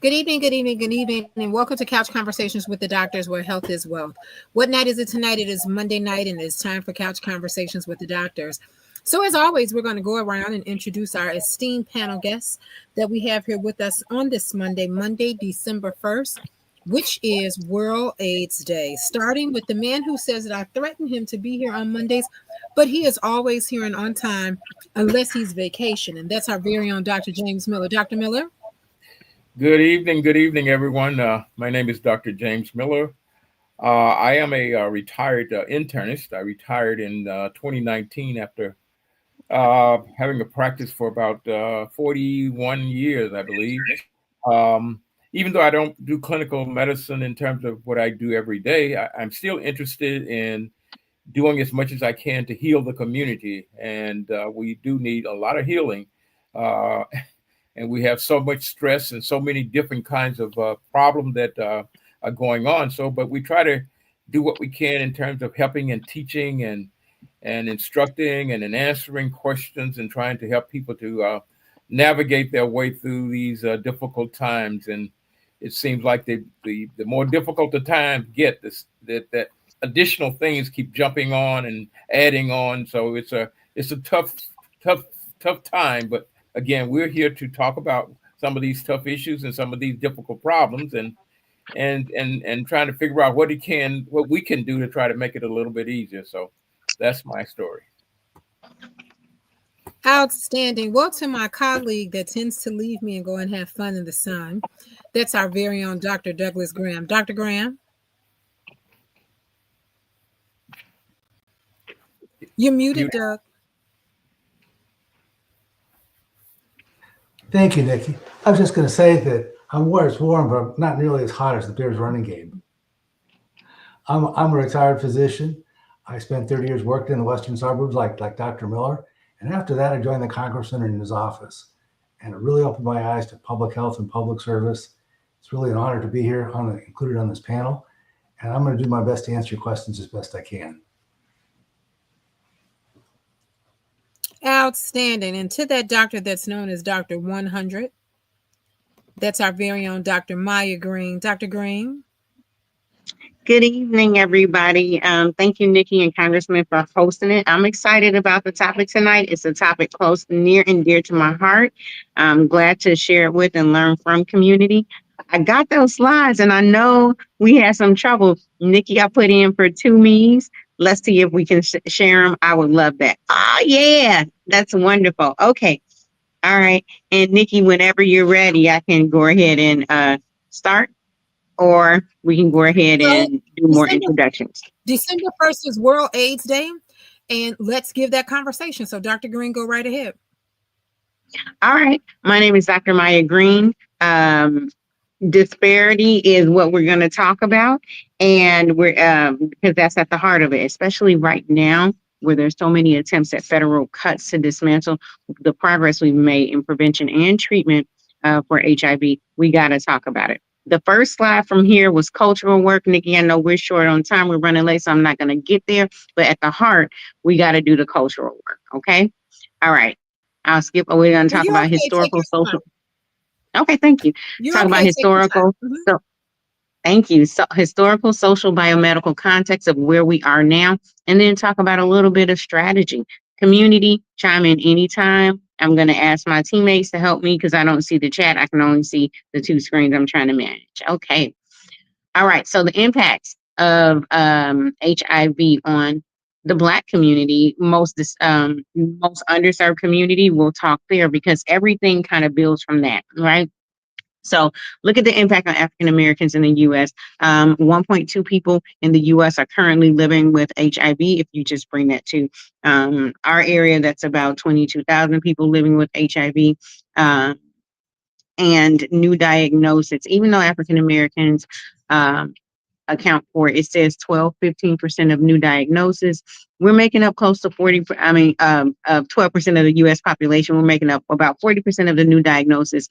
Good evening, good evening, good evening, and welcome to Couch Conversations with the Doctors, where health is wealth. What night is it tonight? It is Monday night, and it's time for Couch Conversations with the Doctors. So, as always, we're going to go around and introduce our esteemed panel guests that we have here with us on this Monday, December 1st, which is World AIDS Day. Starting with the man who says that I threatened him to be here on Mondays, but he is always here and on time unless he's vacation, and that's our very own Dr. James Miller. Dr. Miller? Good evening, everyone. My name is Dr. James Miller. I am a retired internist. I retired in 2019 after having a practice for about 41 years, I believe. Even though I don't do clinical medicine in terms of what I do every day, I'm still interested in doing as much as I can to heal the community. And we do need a lot of healing. Uh, and we have so much stress and so many different kinds of problems that are going on. So, but we try to do what we can in terms of helping and teaching and instructing and in answering questions and trying to help people to navigate their way through these difficult times. And it seems like the more difficult the times get, that additional things keep jumping on and adding on. So it's a tough time, but again, we're here to talk about some of these tough issues and some of these difficult problems, and trying to figure out what we can do to try to make it a little bit easier. So that's my story. Outstanding. Well, to my colleague that tends to leave me and go and have fun in the sun, that's our very own Dr. Douglas Graham. Dr. Graham, you're muted, You, Doug. Thank you, Nikki. I was just going to say that I'm where it's warm, but not nearly as hot as the Bears running game. I'm a retired physician. I spent 30 years working in the western suburbs like Dr. Miller. And after that, I joined the congressman in his office. And it really opened my eyes to public health and public service. It's really an honor to be here, included on this panel. And I'm going to do my best to answer your questions as best I can. Outstanding. And to that doctor that's known as Dr. 100, that's our very own Dr. Maya Green. Dr. Green. Good evening, everybody. Thank you, Nikki and Congressman, for hosting it. I'm excited about the topic tonight. It's a topic close, near, and dear to my heart. I'm glad to share it with and learn from community. I got those slides, and I know we had some trouble. Nikki, I put in for 2 me's. Let's see if we can share them. I would love that. Oh, yeah, that's wonderful. Okay. All right. And Nikki, whenever you're ready, I can go ahead and start, or we can go ahead Well, and do more December, introductions. December 1st is World AIDS Day, and let's give that conversation. So, Dr. Green, go right ahead. All right. My name is Dr. Maya Green. Disparity is what we're going to talk about, and we're because that's at the heart of it, especially right now where there's so many attempts at federal cuts to dismantle the progress we've made in prevention and treatment for HIV. We got to talk about it. The first slide from here was cultural work. Nikki, I know we're short on time. We're running late, so I'm not going to get there. But at the heart, we got to do the cultural work. Okay. All right. I'll skip. We're going to Well, talk you're about okay. Take historical, your time. social. Okay. Thank you. You're Talk about okay. Take your time. historical. So, thank you. So, historical, social, biomedical context of where we are now, and then talk about a little bit of strategy. Community, chime in anytime. I'm going to ask my teammates to help me because I don't see the chat. I can only see the 2 screens I'm trying to manage. Okay. All right. So the impacts of HIV on the Black community, most underserved community, we'll talk there because everything kind of builds from that, right? So look at the impact on African Americans in the U.S. 1.2 people in the U.S. are currently living with HIV. If you just bring that to our area, that's about 22,000 people living with HIV. And new diagnosis, even though African Americans account for, it says 15% of new diagnoses. We're making up close to 12% of the US population. We're making up about 40% of the new diagnosis.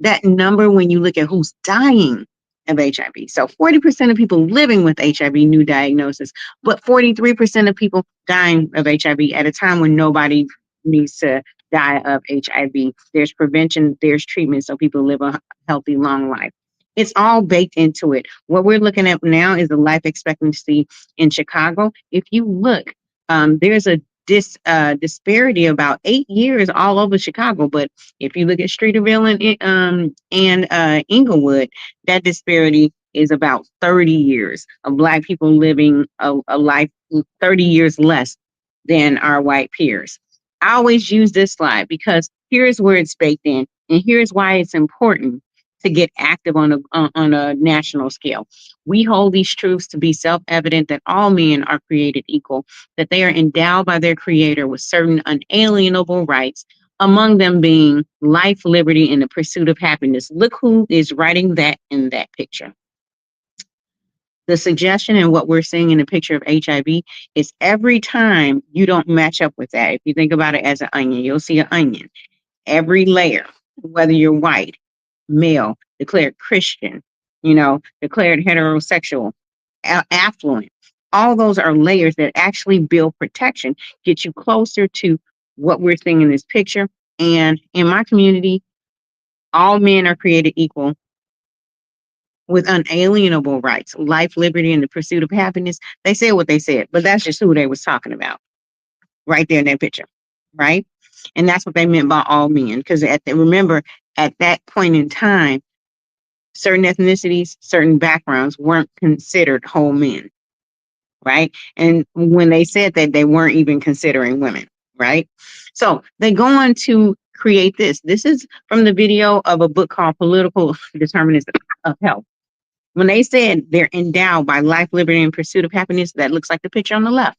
That number, when you look at who's dying of HIV. So 40% of people living with HIV, new diagnosis, but 43% of people dying of HIV at a time when nobody needs to die of HIV. There's prevention, there's treatment, so people live a healthy, long life. It's all baked into it. What we're looking at now is the life expectancy in Chicago. If you look, there's a disparity about 8 years all over Chicago. But if you look at Streeterville and Inglewood, that disparity is about 30 years of Black people living a life 30 years less than our white peers. I always use this slide because here's where it's baked in, and here's why it's important to get active on a national scale. We hold these truths to be self-evident that all men are created equal, that they are endowed by their creator with certain unalienable rights, among them being life, liberty, and the pursuit of happiness. Look who is writing that in that picture. The suggestion and what we're seeing in the picture of HIV is every time you don't match up with that, if you think about it as an onion, you'll see an onion. Every layer, whether you're white, male, declared Christian, declared heterosexual, affluent, all those are layers that actually build protection, get you closer to what we're seeing in this picture. And in my community, all men are created equal with unalienable rights, life, liberty, and the pursuit of happiness. They said what they said, but that's just who they was talking about right there in that picture, right? And that's what they meant by all men. Because remember, at that point in time, certain ethnicities, certain backgrounds weren't considered whole men, right? And when they said that, they weren't even considering women, right? So they go on to create this. This is from the video of a book called Political Determinants of Health. When they said they're endowed by life, liberty, and pursuit of happiness, that looks like the picture on the left,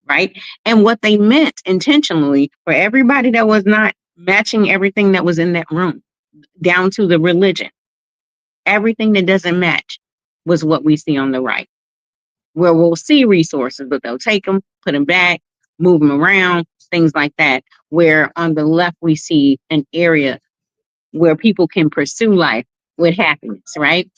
right? And what they meant intentionally for everybody that was not matching everything that was in that room, down to the religion, everything that doesn't match was what we see on the right, where we'll see resources, but they'll take them, put them back, move them around, things like that. Where on the left, we see an area where people can pursue life with happiness, right?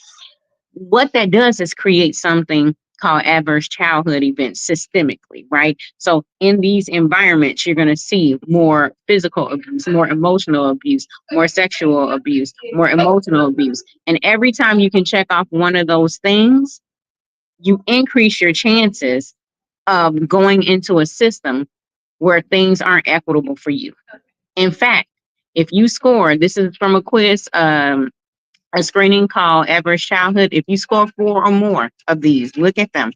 What that does is create something called adverse childhood events systemically, right? So in these environments, you're going to see more physical abuse, more emotional abuse, more sexual abuse, more emotional abuse. And every time you can check off one of those things, you increase your chances of going into a system where things aren't equitable for you. In fact, if you score, this is from a quiz, a screening called Adverse Childhood. If you score 4 or more of these, look at them.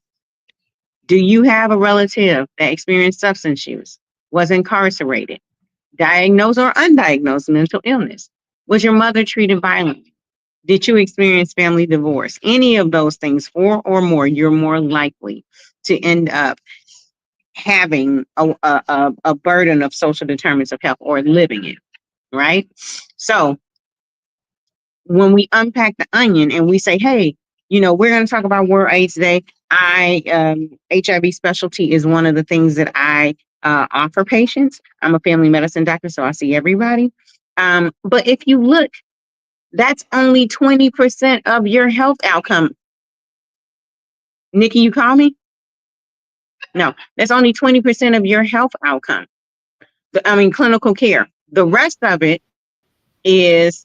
Do you have a relative that experienced substance use, was incarcerated, diagnosed or undiagnosed mental illness? Was your mother treated violently? Did you experience family divorce? Any of those things, 4 or more, you're more likely to end up having a burden of social determinants of health or living it, right? So when we unpack the onion and we say, hey, we're going to talk about World AIDS Day. HIV specialty is one of the things that I offer patients. I'm a family medicine doctor, so I see everybody. But if you look, that's only 20% of your health outcome. Nikki, you call me? No, that's only 20% of your health outcome. Clinical care. The rest of it is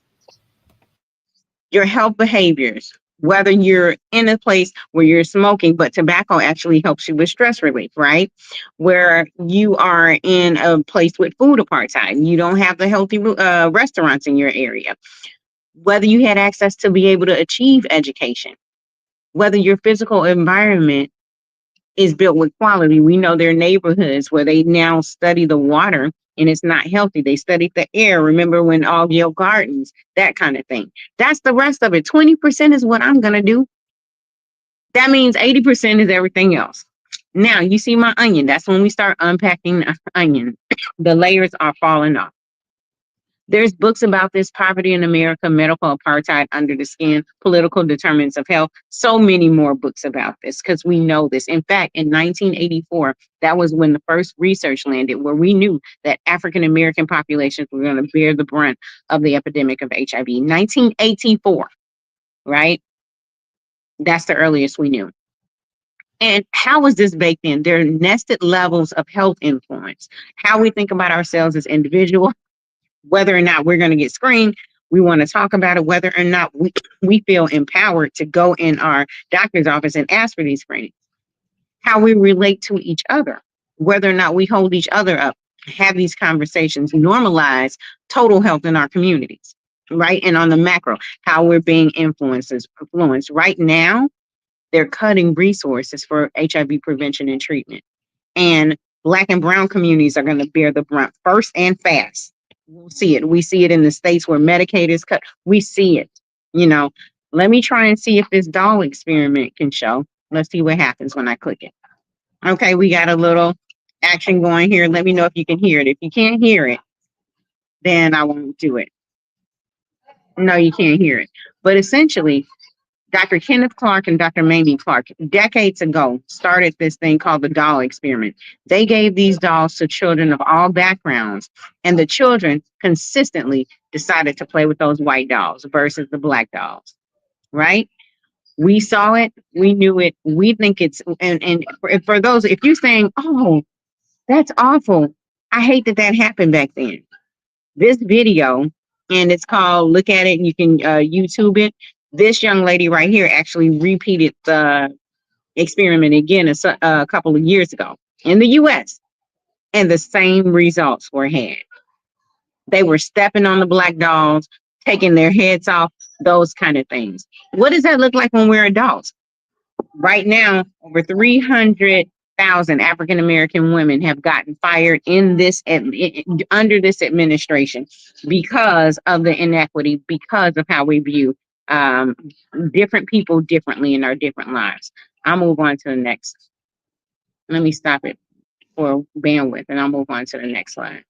your health behaviors, whether you're in a place where you're smoking, but tobacco actually helps you with stress relief, right? Where you are in a place with food apartheid, you don't have the healthy restaurants in your area, whether you had access to be able to achieve education, whether your physical environment is built with quality. We know there are neighborhoods where they now study the water and it's not healthy. They studied the air. Remember when all Yale Gardens, that kind of thing. That's the rest of it. 20% is what I'm going to do. That means 80% is everything else. Now you see my onion. That's when we start unpacking the onion. The layers are falling off. There's books about this: Poverty in America, Medical Apartheid Under the Skin, Political Determinants of Health. So many more books about this because we know this. In fact, in 1984, that was when the first research landed where we knew that African American populations were going to bear the brunt of the epidemic of HIV. 1984, right? That's the earliest we knew. And how is this baked in? There are nested levels of health influence. How we think about ourselves as individuals, whether or not we're going to get screened. We want to talk about it, whether or not we feel empowered to go in our doctor's office and ask for these screenings. How we relate to each other, whether or not we hold each other up, have these conversations, normalize total health in our communities, right? And on the macro, how we're being influenced. Right now, they're cutting resources for HIV prevention and treatment. And Black and brown communities are going to bear the brunt first and fast. We'll see it. We see it in the states where Medicaid is cut. We see it. Let me try and see if this doll experiment can show. Let's see what happens when I click it. Okay, we got a little action going here. Let me know if you can hear it. If you can't hear it, then I won't do it. No, you can't hear it. But essentially, Dr. Kenneth Clark and Dr. Mamie Clark, decades ago, started this thing called the doll experiment. They gave these dolls to children of all backgrounds, and the children consistently decided to play with those white dolls versus the black dolls, right? We saw it, we knew it, we think it's, and for those, if you're saying, oh, that's awful, I hate that happened back then. This video, and it's called, look at it, and you can YouTube it. This young lady right here actually repeated the experiment again a couple of years ago in the US, and the same results were had. They were stepping on the black dolls, taking their heads off, those kind of things. What does that look like when we're adults? Right now, over 300,000 African American women have gotten fired under this administration because of the inequity, because of how we view different people differently in our different lives. I'll move on to the next. Let me stop it for bandwidth, and I'll move on to the next slide.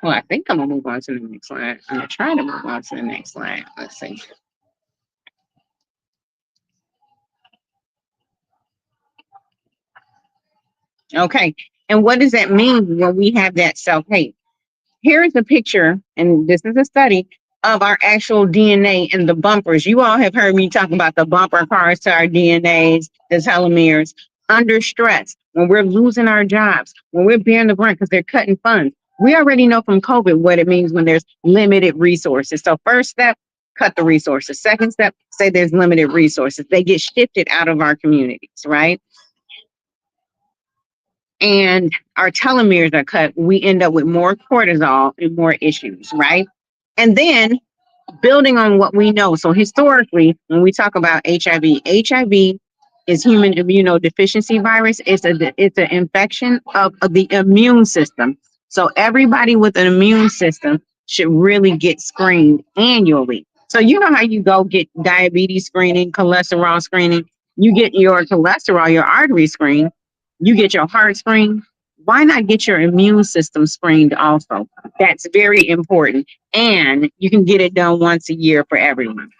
Well, I think I'm gonna move on to the next slide. I'm gonna try to move on to the next slide. Let's see. Okay, and what does that mean when we have that self-hate? Here's a picture, and this is a study of our actual DNA in the bumpers. You all have heard me talk about the bumper cars to our DNAs, the telomeres, under stress, when we're losing our jobs, when we're bearing the brunt because they're cutting funds. We already know from COVID what it means when there's limited resources. So first step, cut the resources. Second step, say there's limited resources. They get shifted out of our communities, right? And our telomeres are cut, we end up with more cortisol and more issues, right? And then building on what we know. So historically, when we talk about HIV is human immunodeficiency virus. It's an infection of the immune system. So everybody with an immune system should really get screened annually. So you know how you go get diabetes screening, cholesterol screening, you get your cholesterol, your artery screen, you get your heart screened. Why not get your immune system screened also? That's very important. And you can get it done once a year for everyone.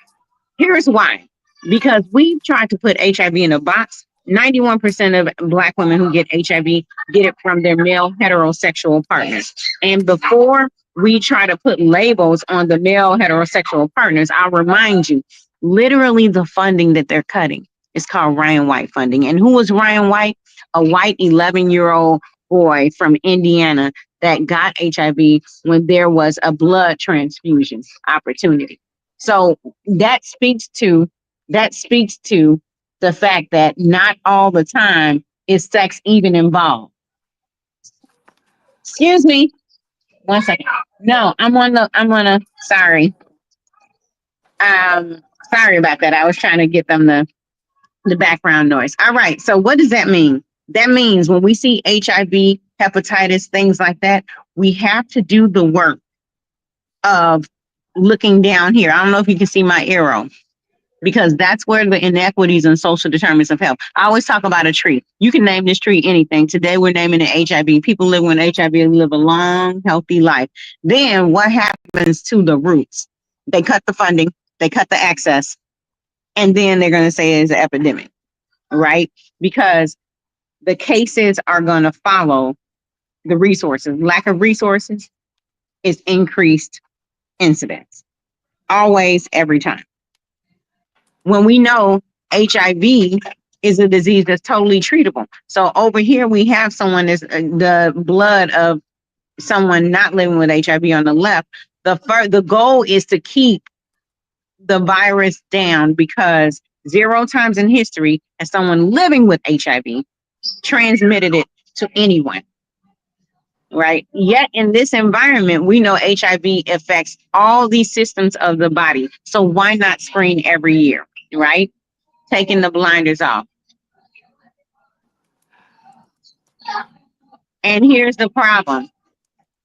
Here's why. Because we've tried to put HIV in a box. 91% of Black women who get HIV get it from their male heterosexual partners. And before we try to put labels on the male heterosexual partners, I'll remind you, literally the funding that they're cutting is called Ryan White funding. And who was Ryan White? A white 11-year-old boy from Indiana that got HIV when there was a blood transfusion opportunity. So that speaks to the fact that not all the time is sex even involved. Excuse me. 1 second. No, sorry. Sorry about that. I was trying to get them the background noise. All right. So what does that mean? That means when we see HIV, hepatitis, things like that, we have to do the work of looking down here. I don't know if you can see my arrow, because that's where the inequities and social determinants of health. I always talk about a tree. You can name this tree anything. Today we're naming it HIV. People living with HIV live a long, healthy life. Then what happens to the roots? They cut the funding, they cut the access, and then they're going to say it's an epidemic, right? Because the cases are going to follow the resources. Lack of resources is increased incidence. Always, every time. When we know HIV is a disease that's totally treatable. So over here we have someone that's the blood of someone not living with HIV on the left, the goal is to keep the virus down, because 0 times in history has someone living with HIV transmitted it to anyone, right? Yet in this environment, we know HIV affects all these systems of the body. So why not screen every year, right? Taking the blinders off. And here's the problem.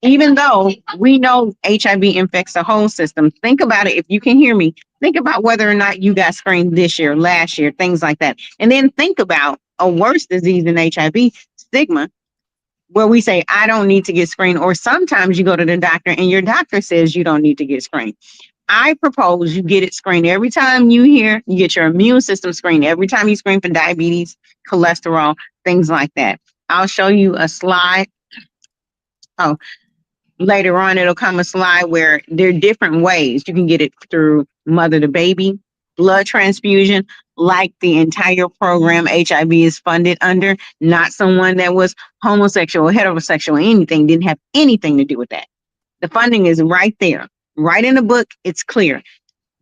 Even though we know HIV infects the whole system, think about it. If you can hear me, think about whether or not you got screened this year, last year, things like that. And then think about a worse disease than HIV, stigma, where we say, I don't need to get screened. Or sometimes you go to the doctor and your doctor says you don't need to get screened. I propose you get it screened every time you get your immune system screened, every time you screen for diabetes, cholesterol, things like that. I'll show you a slide. Oh, later on, it'll come a slide where there are different ways. You can get it through mother to baby, blood transfusion, like the entire program HIV is funded under, not someone that was homosexual, heterosexual, anything, didn't have anything to do with that. The funding is right there, right in the book. It's clear.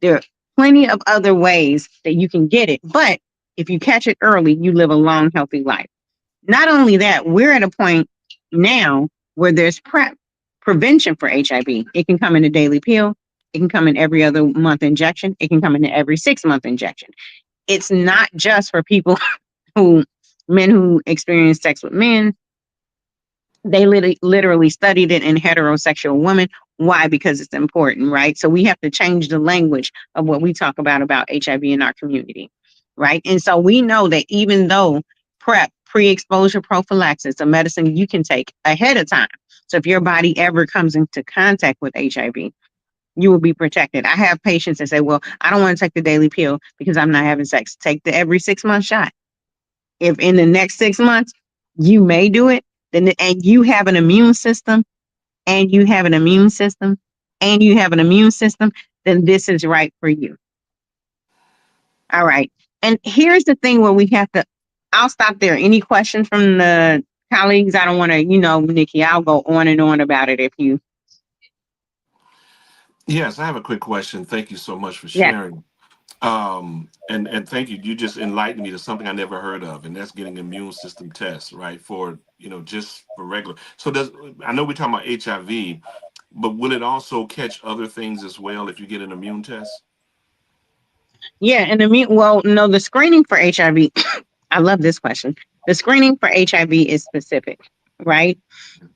There are plenty of other ways that you can get it, but if you catch it early, you live a long, healthy life. Not only that, we're at a point now where there's prevention for HIV. It can come in a daily pill. It can come in every other month injection. It can come in every 6-month injection. It's not just for people men who experience sex with men. They literally studied it in heterosexual women. Why? Because it's important, right? So we have to change the language of what we talk about HIV in our community, right? And so we know that even though PrEP, pre-exposure prophylaxis, a medicine you can take ahead of time. So if your body ever comes into contact with HIV, you will be protected. I have patients that say, well, I don't want to take the daily pill because I'm not having sex. Take the every 6-month shot. If in the next 6 months you may do it, then and you have an immune system, and you have an immune system, and you have an immune system, then this is right for you. All right. And here's the thing where we have to, I'll stop there. Any questions from the colleagues? I don't want to, Nikki, I'll go on and on about it if you. Yes, I have a quick question. Thank you so much for Yeah. sharing. And thank you. You just enlightened me to something I never heard of, and that's getting immune system tests, right? For just for regular. So I know we're talking about HIV, but will it also catch other things as well if you get an immune test? Yeah, and the screening for HIV, I love this question. The screening for HIV is specific, right?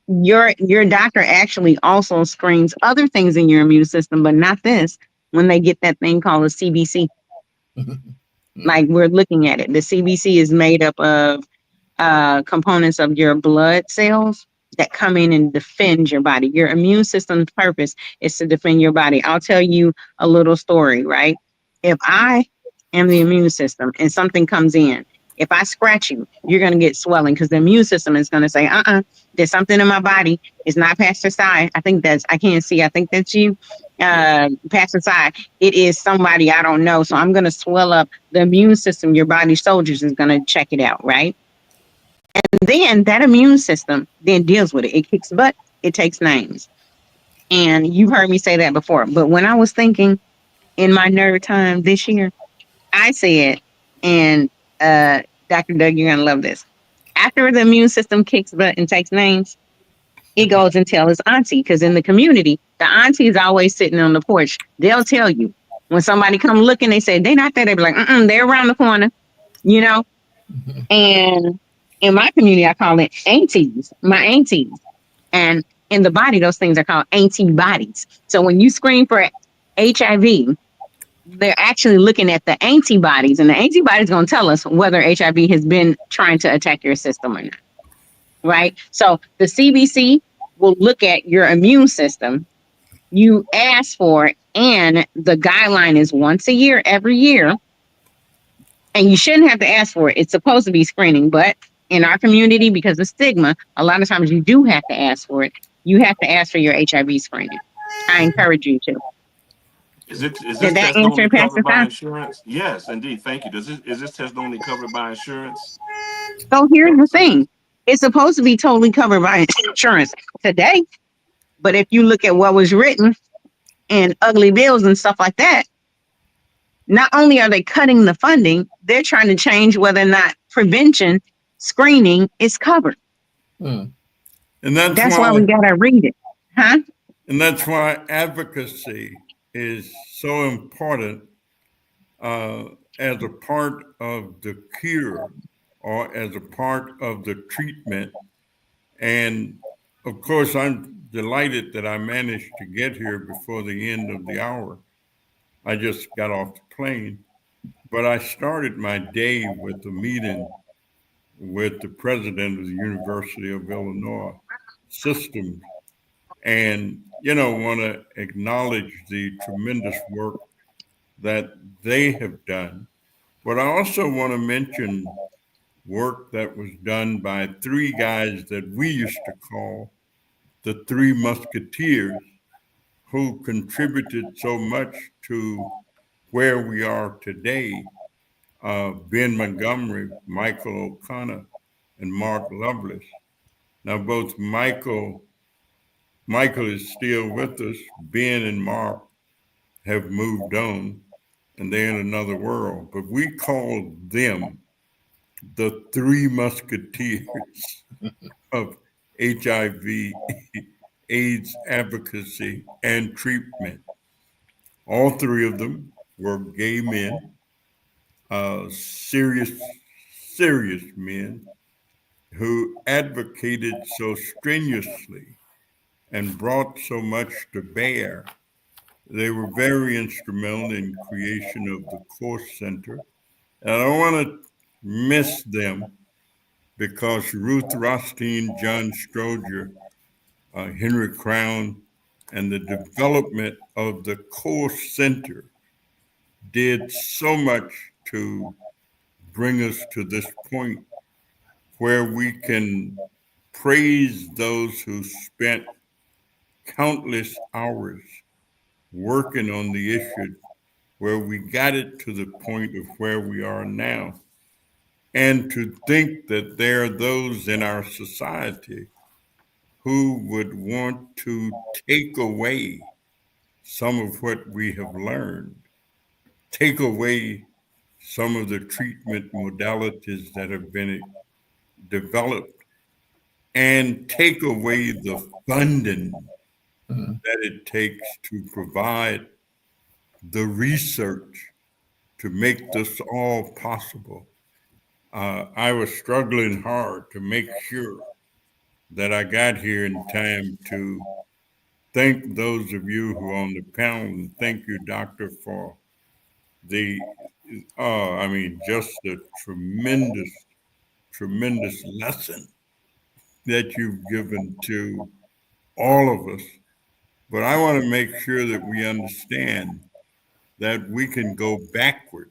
Your doctor actually also screens other things in your immune system, but not this, when they get that thing called a CBC. Like we're looking at it. The CBC is made up of components of your blood cells that come in and defend your body. Your immune system's purpose is to defend your body. I'll tell you a little story, right? If I am the immune system and something comes in, if I scratch you, you're going to get swelling because the immune system is going to say, there's something in my body. It's not pesticide. I can't see. I think that's you. Pesticide. It is somebody I don't know. So I'm going to swell up the immune system. Your body soldiers is going to check it out, right? And then that immune system then deals with it. It kicks butt. It takes names. And you've heard me say that before. But when I was thinking in my nerd time this year, I said, and Dr. Doug, you're going to love this. After the immune system kicks butt and takes names, it goes and tells his auntie, because in the community, the auntie is always sitting on the porch. They'll tell you. When somebody come looking, they say, they're not there. They be like, they're around the corner, And in my community, I call it aunties, my aunties. And in the body, those things are called antibodies. So when you screen for HIV, they're actually looking at the antibodies, and the antibodies going to tell us whether HIV has been trying to attack your system or not, right? So the CBC will look at your immune system. You ask for it, and the guideline is once a year, every year. And you shouldn't have to ask for it. It's supposed to be screening, but in our community, because of stigma, a lot of times you do have to ask for it. You have to ask for your HIV screening. I encourage you to. Is this Did that test answer, normally Pastor covered by Tom? insurance? Yes, indeed. Thank you. Is this test normally covered by insurance? So here's the thing. It's supposed to be totally covered by insurance today. But if you look at what was written in ugly bills and stuff like that, not only are they cutting the funding, they're trying to change whether or not prevention screening is covered. Mm. And That's why we gotta read it. Huh? and that's why advocacy is so important as a part of the cure or as a part of the treatment. And of course, I'm delighted that I managed to get here before the end of the hour. I just got off the plane, but I started my day with a meeting with the president of the University of Illinois Systems. And, want to acknowledge the tremendous work that they have done. But I also want to mention work that was done by three guys that we used to call the Three Musketeers, who contributed so much to where we are today. Ben Montgomery, Michael O'Connor, and Mark Lovelace. Now, both Michael is still with us. Ben and Mark have moved on, and they're in another world. But we call them the Three Musketeers of HIV, AIDS advocacy, and treatment. All three of them were gay men, serious men who advocated so strenuously and brought so much to bear. They were very instrumental in creation of the Course Center. And I don't want to miss them because Ruth Rothstein, John Stroger, Henry Crown, and the development of the Course Center did so much to bring us to this point where we can praise those who spent countless hours working on the issue, where we got it to the point of where we are now. And to think that there are those in our society who would want to take away some of what we have learned, take away some of the treatment modalities that have been developed, and take away the funding that it takes to provide the research to make this all possible. I was struggling hard to make sure that I got here in time to thank those of you who are on the panel, and thank you, Doctor, for the, just the tremendous lesson that you've given to all of us. But I want to make sure that we understand that we can go backwards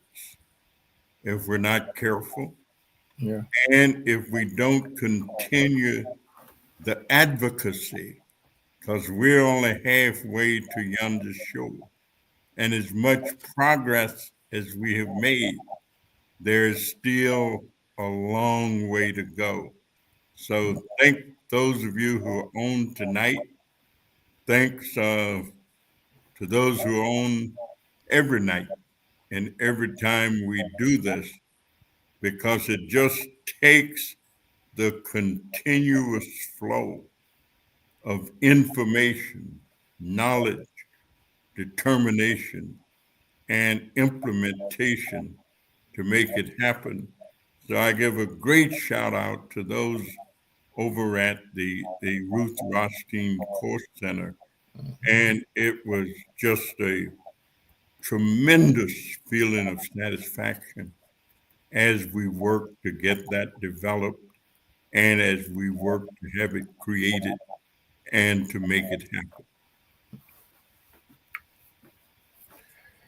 if we're not careful. Yeah. And if we don't continue the advocacy, because we're only halfway to yonder shore. And as much progress as we have made, there is still a long way to go. So thank those of you who are on tonight. Thanks to those who are on every night and every time we do this, because it just takes the continuous flow of information, knowledge, determination, and implementation to make it happen. So I give a great shout out to those over at the Ruth Rothstein Course Center. And it was just a tremendous feeling of satisfaction as we work to get that developed and as we work to have it created and to make it happen.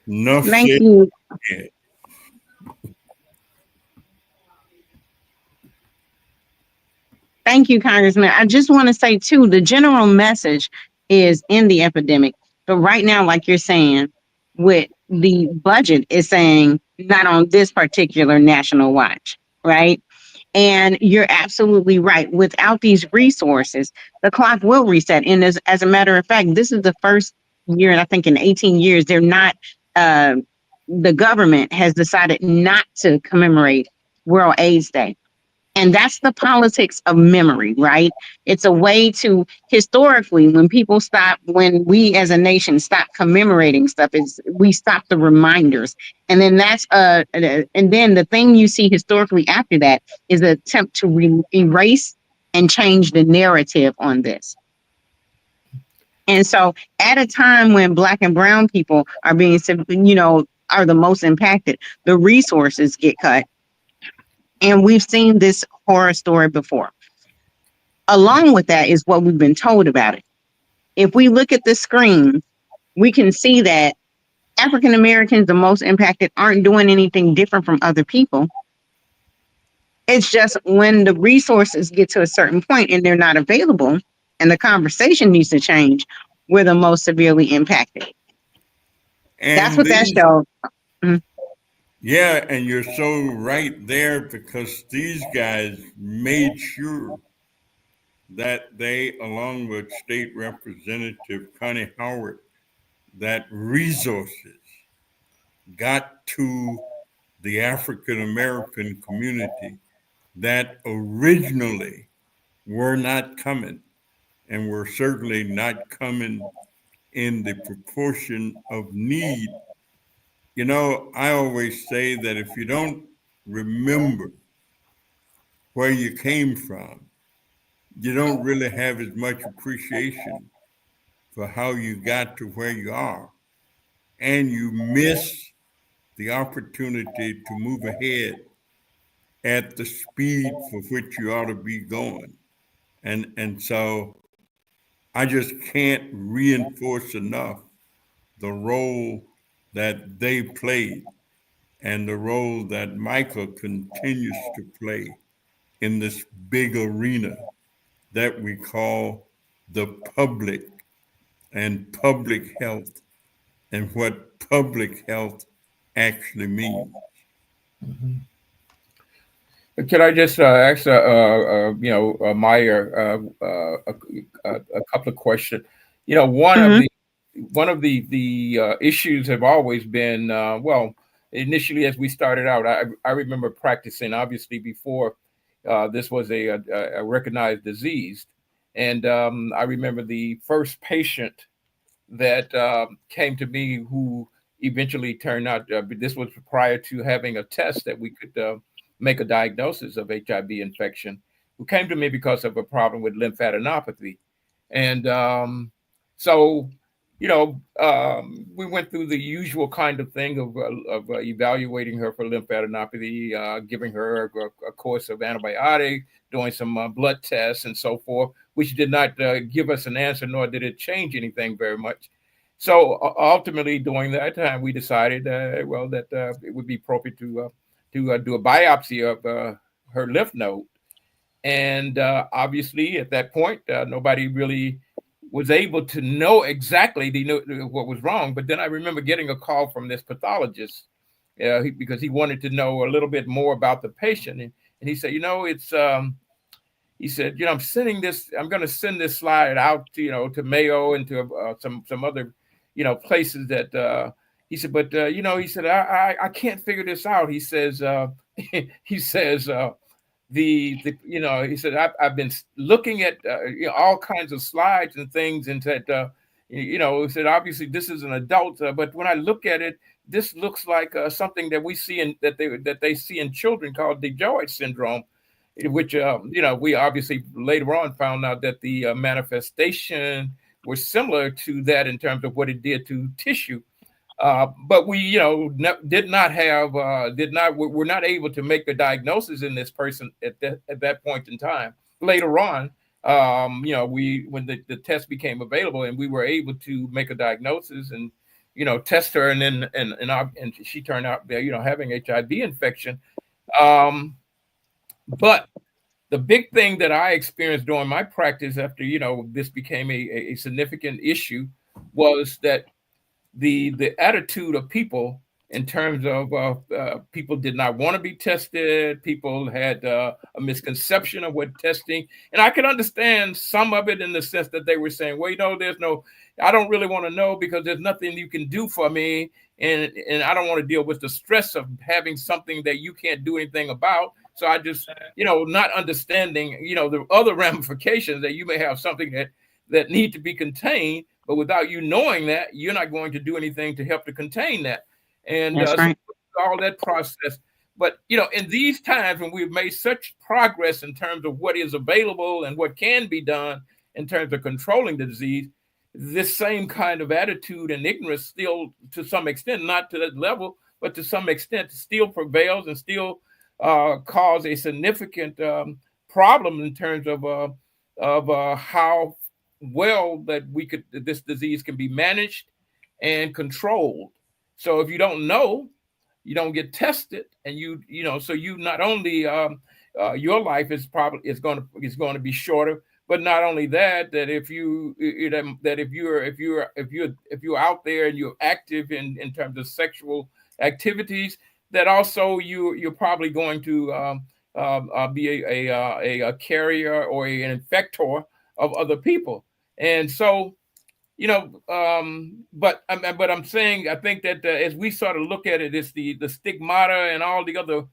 Enough Thank said. you. Yeah. Thank you, Congressman. I just want to say, too, the general message is in the epidemic. But right now, like you're saying, with the budget is saying not on this particular national watch, right? And you're absolutely right. Without these resources, the clock will reset. And as a matter of fact, this is the first year, and I think in 18 years, they're not, the government has decided not to commemorate World AIDS Day. And that's the politics of memory, right? It's a way to, historically, when we as a nation stop commemorating stuff, is we stop the reminders. And then and then the thing you see historically after that is an attempt to erase and change the narrative on this. And so at a time when Black and brown people are being, are the most impacted, the resources get cut. And we've seen this horror story before. Along with that is what we've been told about it. If we look at the screen, we can see that African Americans, the most impacted, aren't doing anything different from other people. It's just when the resources get to a certain point and they're not available and the conversation needs to change, we're the most severely impacted. And that's what that shows. Mhm. Yeah, and you're so right there, because these guys made sure that they, along with State Representative Connie Howard, that resources got to the African American community that originally were not coming, and were certainly not coming in the proportion of need. You know, I always say that if you don't remember where you came from, you don't really have as much appreciation for how you got to where you are. And you miss the opportunity to move ahead at the speed for which you ought to be going. And so I just can't reinforce enough the role that they played, and the role that Michael continues to play in this big arena that we call the public, and public health, and what public health actually means. Mm-hmm. Could I just ask, Meyer, a couple of questions? You know, one of the issues have always been, well, initially as we started out, I remember practicing, obviously before this was a recognized disease, and I remember the first patient that came to me who eventually turned out, this was prior to having a test that we could make a diagnosis of HIV infection, who came to me because of a problem with lymphadenopathy. And so, we went through the usual kind of thing of evaluating her for lymphadenopathy, giving her a course of antibiotic, doing some blood tests and so forth, which did not give us an answer, nor did it change anything very much. So ultimately, during that time, we decided, that it would be appropriate to do a biopsy of her lymph node. And obviously, at that point, nobody really was able to know exactly what was wrong. But then I remember getting a call from this pathologist because he wanted to know a little bit more about the patient. And he said, he said, I'm going to send this slide out to Mayo and to some other, places that, he said, but, he said, I can't figure this out. He says, he says, he said, I've been looking at, all kinds of slides and things, and said, he said, obviously this is an adult, but when I look at it, this looks like something that we see that they see in children called DiGeorge syndrome, which, we obviously later on found out that the manifestation were similar to that in terms of what it did to tissue. But we, were not able to make a diagnosis in this person at that point in time. Later on, when the test became available and we were able to make a diagnosis and, test her, and then and she turned out, having HIV infection. But the big thing that I experienced during my practice after, this became a significant issue was that the attitude of people in terms of people did not want to be tested. People had a misconception of what testing, and I could understand some of it in the sense that they were saying, well, I don't really want to know because there's nothing you can do for me. And I don't want to deal with the stress of having something that you can't do anything about. So I just, not understanding, the other ramifications that you may have something that need to be contained, but without you knowing that, you're not going to do anything to help to contain that. And That's right. so all that process. But, in these times when we've made such progress in terms of what is available and what can be done in terms of controlling the disease, this same kind of attitude and ignorance still, to some extent, not to that level, but to some extent, still prevails and still cause a significant problem in terms of how well that this disease can be managed and controlled. So if you don't know, you don't get tested, and so you not only your life is going to be shorter. But not only that, that if you're out there and you're active in terms of sexual activities, that also you're probably going to be a carrier or an infector of other people. And so, but I'm saying, I think that as we sort of look at it, it's the stigmata and all the other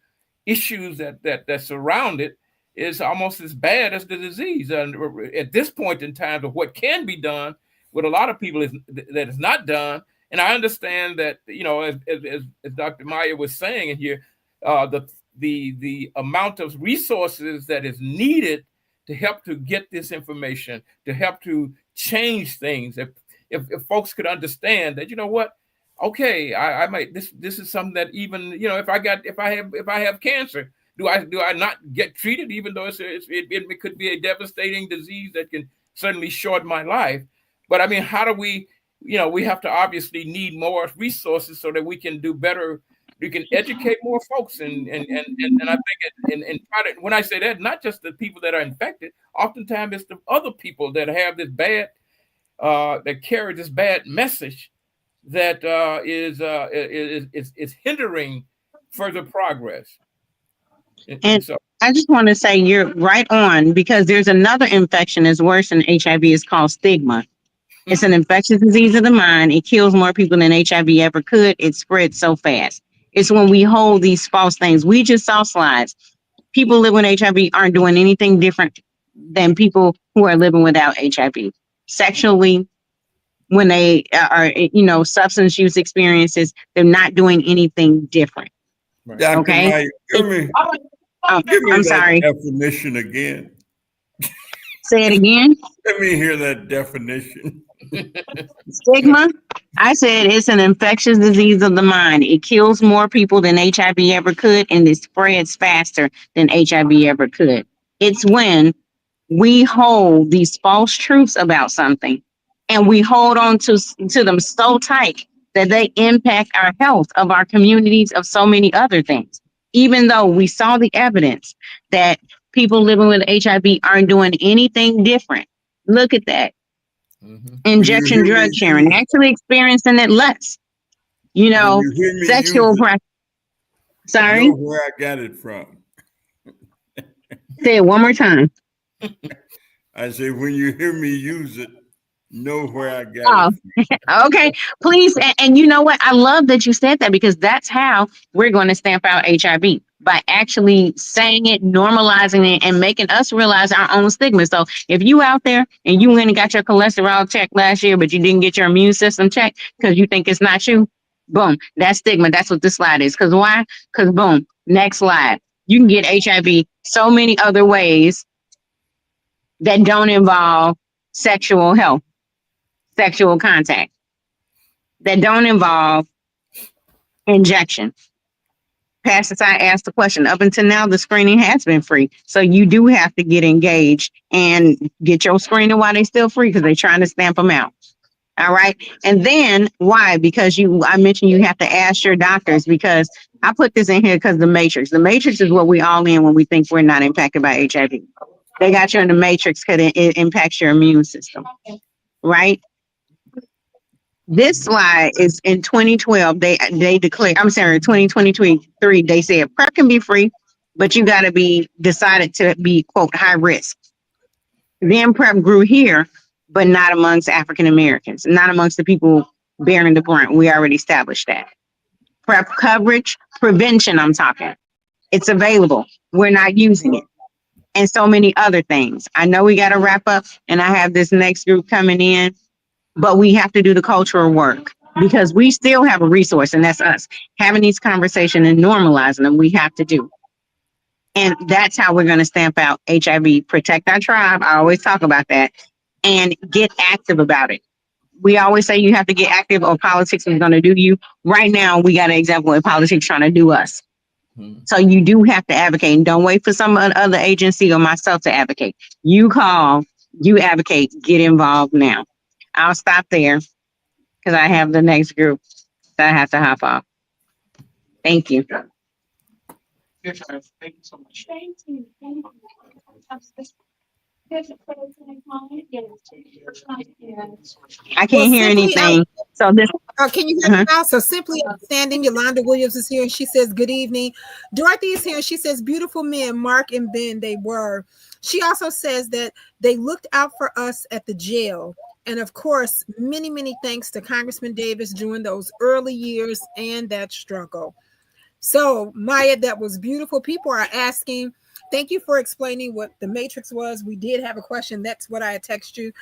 issues that surround it is almost as bad as the disease. And at this point in time, of what can be done with a lot of people that is not done. And I understand that, as Dr. Meyer was saying in here, the amount of resources that is needed to help to get this information, to help to change things. If folks could understand that, okay, I might, this is something that even, if I have cancer, do I not get treated, even though it could be a devastating disease that can certainly shorten my life? But I mean, how do we have to obviously need more resources so that we can do better. We can educate more folks, and I think and try to, when I say that, not just the people that are infected, oftentimes it's the other people that have this bad that carry this bad message that is hindering further progress. And so I just want to say you're right on, because there's another infection that's worse than HIV. It's called stigma. It's an infectious disease of the mind. It kills more people than HIV ever could. It spreads so fast. It's when we hold these false things. We just saw slides. People living with HIV aren't doing anything different than people who are living without HIV. Sexually, when they are, substance use experiences, they're not doing anything different. Right. Dr. Okay. Mike, give me I'm that sorry. definition again. Say it again. Let me hear that definition. Stigma. I said it's an infectious disease of the mind. It kills more people than HIV ever could, and it spreads faster than HIV ever could. It's when we hold these false truths about something, and we hold on to them so tight that they impact our health of our communities, of so many other things. Even though we saw the evidence that people living with HIV aren't doing anything different. Look at that. Mm-hmm. Injection drug sharing, actually experiencing it less. Sexual practice. Sorry? Know where I got it from. Say it one more time. I say, when you hear me use it, know where I got it from. Okay, please. And you know what? I love that you said that, because that's how we're going to stamp out HIV, by actually saying it, normalizing it, and making us realize our own stigma. So if you out there and you went and got your cholesterol checked last year, but you didn't get your immune system checked because you think it's not you, boom, that's stigma. That's what this slide is. Because why? Because boom, next slide. You can get HIV so many other ways that don't involve sexual health, sexual contact, that don't involve injection. Pastor Ty asked the question. Up until now, the screening has been free. So you do have to get engaged and get your screening while they're still free, because they're trying to stamp them out. All right. And then why? Because I mentioned you have to ask your doctors, because I put this in here because the matrix is what we all in when we think we're not impacted by HIV. They got you in the matrix because it impacts your immune system. Right? This slide is in 2012. They declared. I'm sorry, 2023. They said PrEP can be free, but you got to be decided to be quote high risk. Then PrEP grew here, but not amongst African Americans, not amongst the people bearing the brunt. We already established that. PrEP coverage, prevention. I'm talking. It's available. We're not using it. And so many other things. I know we got to wrap up, and I have this next group coming in, but we have to do the cultural work because we still have a resource, and that's us having these conversations and normalizing them. We have to do. And that's how we're going to stamp out HIV, protect our tribe. I always talk about that and get active about it. We always say you have to get active or politics is going to do you. Right now, we got an example of politics trying to do us. So you do have to advocate, and don't wait for some other agency or myself to advocate. You call, you advocate, get involved now. I'll stop there because I have the next group that I have to hop off. Thank you. Thank you so much. Thank you. I can't Well, hear simply anything. So this. can you hear me now? So simply outstanding. Yolanda Williams is here and she says, good evening. Dorothy is here and she says, beautiful men, Mark and Ben, they were. She also says that they looked out for us at the jail. And of course, many, many thanks to Congressman Davis during those early years and that struggle. So Maya, that was beautiful. People are asking, thank you for explaining what the matrix was. We did have a question. That's what I had texted you.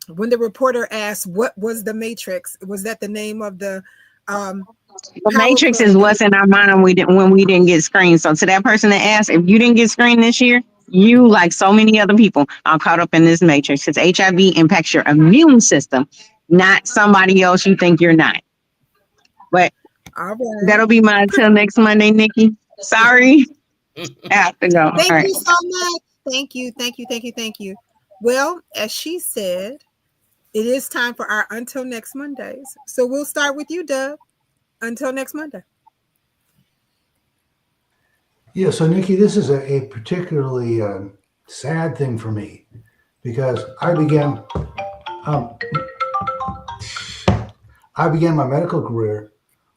When the reporter asked, what was the matrix? Was that the name of the matrix is what's in our mind when we didn't get screened. So to that person that asked, if you didn't get screened this year, you, like so many other people, are caught up in this matrix because HIV impacts your immune system, not somebody else you think you're not. But that'll be mine until next Monday, Nikki. Sorry. I have to go. Thank you so much. Thank you. Thank you. Thank you. Thank you. Well, as she said, it is time for our Until Next Mondays. So we'll start with you, Doug. Until next Monday. Yeah, so Nikki, this is a particularly sad thing for me because I began my medical career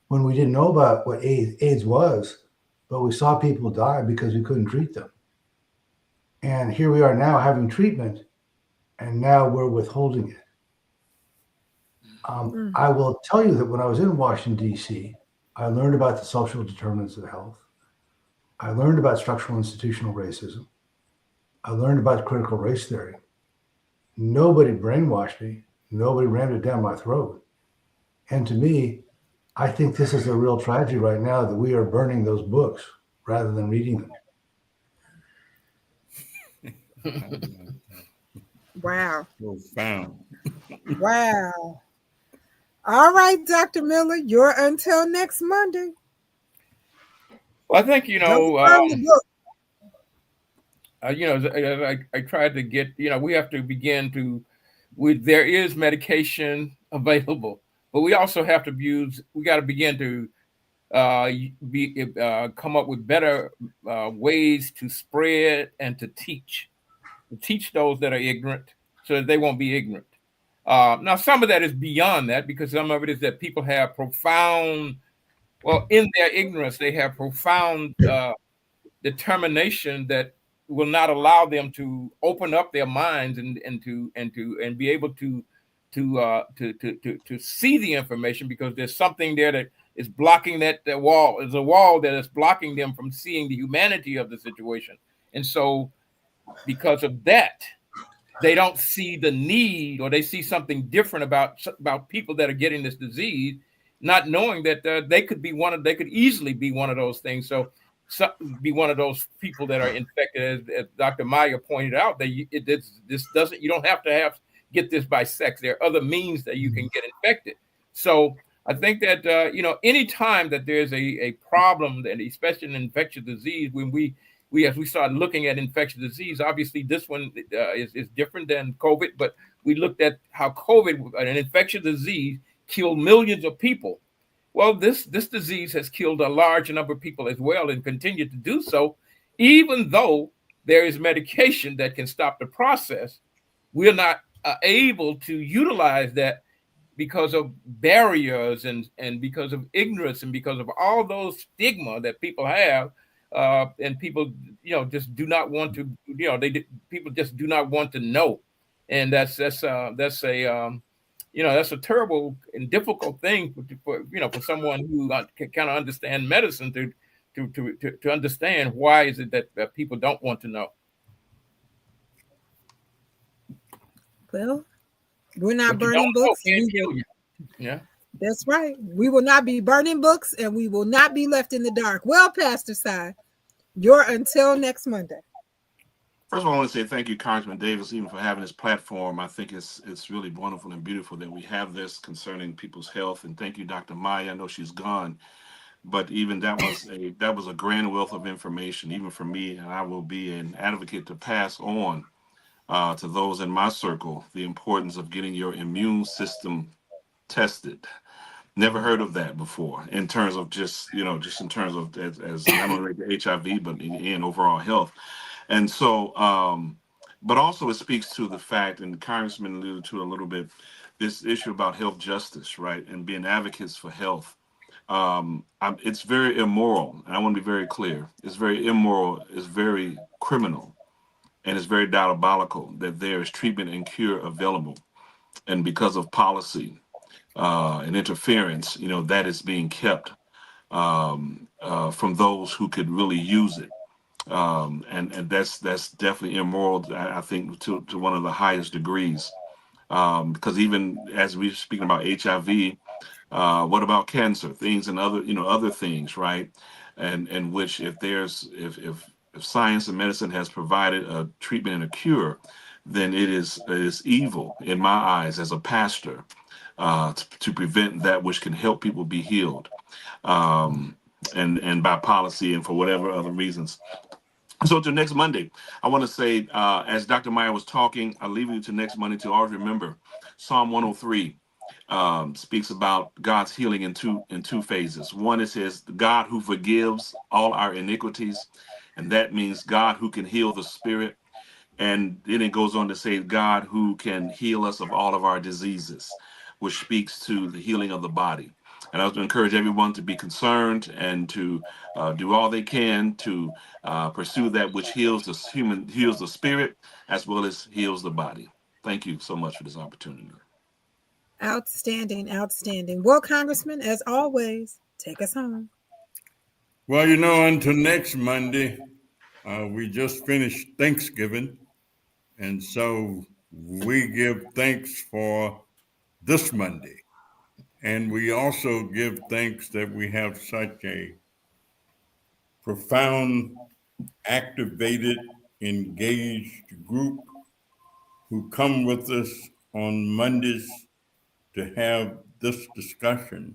when we didn't know about what AIDS was, but we saw people die because we couldn't treat them. And here we are now having treatment, and now we're withholding it. I will tell you that when I was in Washington, D.C., I learned about the social determinants of health. I learned about structural institutional racism. I learned about critical race theory. Nobody brainwashed me. Nobody rammed it down my throat. And to me, I think this is a real tragedy right now that we are burning those books rather than reading them. Wow. Profound. Wow. All right, Dr. Miller, you're until next Monday. Well, I think, I tried to get, we have to begin to, there is medication available, but we also have to we got to begin to come up with better ways to spread and to teach those that are ignorant so that they won't be ignorant. Now, some of that is beyond that because some of it is that people have in their ignorance, they have profound determination that will not allow them to open up their minds and be able to see the information because there's something there that is blocking that wall. There's a wall that is blocking them from seeing the humanity of the situation. And so because of that, they don't see the need, or they see something different about people that are getting this disease, not knowing that they could easily be one of those things. So be one of those people that are infected, as Dr. Maya pointed out, that you don't have to get this by sex. There are other means that you can get infected. So I think that any time that there's a problem, that especially in infectious disease, when as we started looking at infectious disease, obviously this one is different than COVID, but we looked at how COVID, an infectious disease, killed millions of people. Well, this disease has killed a large number of people as well and continue to do so, even though there is medication that can stop the process. We're not able to utilize that because of barriers and because of ignorance and because of all those stigma that people have, and people, just do not want to, people just do not want to know, and that's a that's a terrible and difficult thing for someone who can kind of understand medicine to understand why is it that people don't want to know. Well, we're not What you burning don't know books. can't We will, kill you. Yeah. that's right. We will not be burning books and we will not be left in the dark. Well, Pastor Si, you're until next Monday. First of all, I want to say thank you, Congressman Davis, even for having this platform. I think it's really wonderful and beautiful that we have this concerning people's health. And thank you, Dr. Maya. I know she's gone, but even that was a grand wealth of information, even for me. And I will be an advocate to pass on to those in my circle the importance of getting your immune system tested. Never heard of that before in terms of just in terms of as not only the HIV, but in overall health. And so, but also it speaks to the fact, and the Congressman alluded to it a little bit, this issue about health justice, right, and being advocates for health. It's very immoral, and I want to be very clear. It's very immoral, it's very criminal, and it's very diabolical that there is treatment and cure available, and because of policy and interference, that is being kept from those who could really use it. And that's definitely immoral. I think to one of the highest degrees, because even as we're speaking about HIV, what about cancer, things and other things, right? And which if science and medicine has provided a treatment and a cure, then it is evil in my eyes as a pastor to prevent that which can help people be healed, and by policy and for whatever other reasons. So to next Monday, I want to say, as Dr. Meyer was talking, I'll leave you to next Monday to always remember Psalm 103 speaks about God's healing in two phases. One is his God who forgives all our iniquities, and that means God who can heal the spirit. And then it goes on to say God who can heal us of all of our diseases, which speaks to the healing of the body. And I would encourage everyone to be concerned and to do all they can to pursue that which heals the spirit as well as heals the body. Thank you so much for this opportunity. Outstanding, outstanding. Well, Congressman, as always, take us home. Well, until next Monday, we just finished Thanksgiving. And so we give thanks for this Monday. And we also give thanks that we have such a profound, activated, engaged group who come with us on Mondays to have this discussion.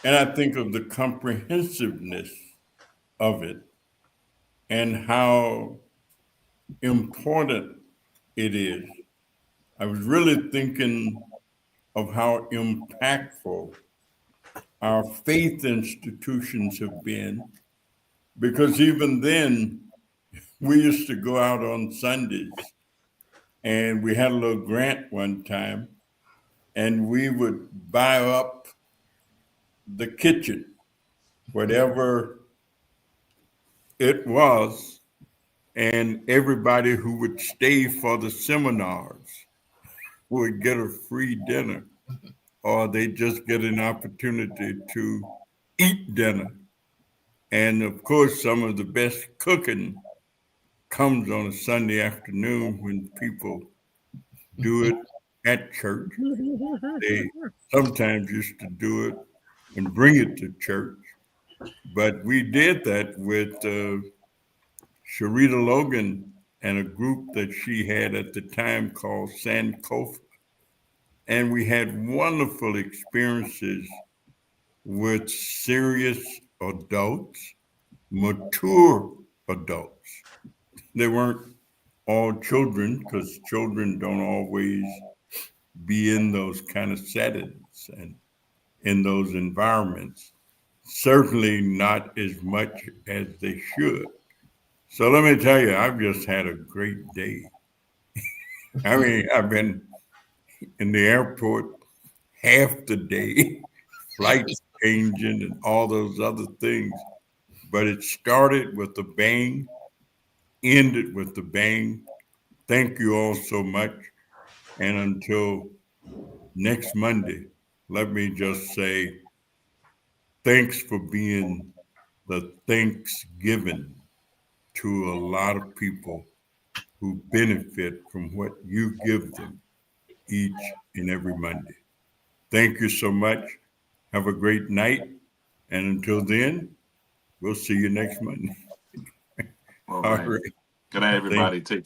And I think of the comprehensiveness of it and how important it is. I was really thinking of how impactful our faith institutions have been, because even then, we used to go out on Sundays and we had a little grant one time, and we would buy up the kitchen, whatever it was, and everybody who would stay for the seminars would get a free dinner, or they just get an opportunity to eat dinner. And of course, some of the best cooking comes on a Sunday afternoon when people do it at church. They sometimes used to do it and bring it to church. But we did that with Sharita Logan and a group that she had at the time called Sankofa. And we had wonderful experiences with serious adults, mature adults. They weren't all children, because children don't always be in those kind of settings and in those environments. Certainly not as much as they should. So let me tell you, I've just had a great day. I mean, I've been in the airport half the day, flights changing and all those other things. But it started with a bang, ended with a bang. Thank you all so much. And until next Monday, let me just say thanks for being the Thanksgiving to a lot of people who benefit from what you give them each and every Monday. Thank you so much. Have a great night. And until then, we'll see you next Monday. All All right. right. Good night, Thank everybody. Take care.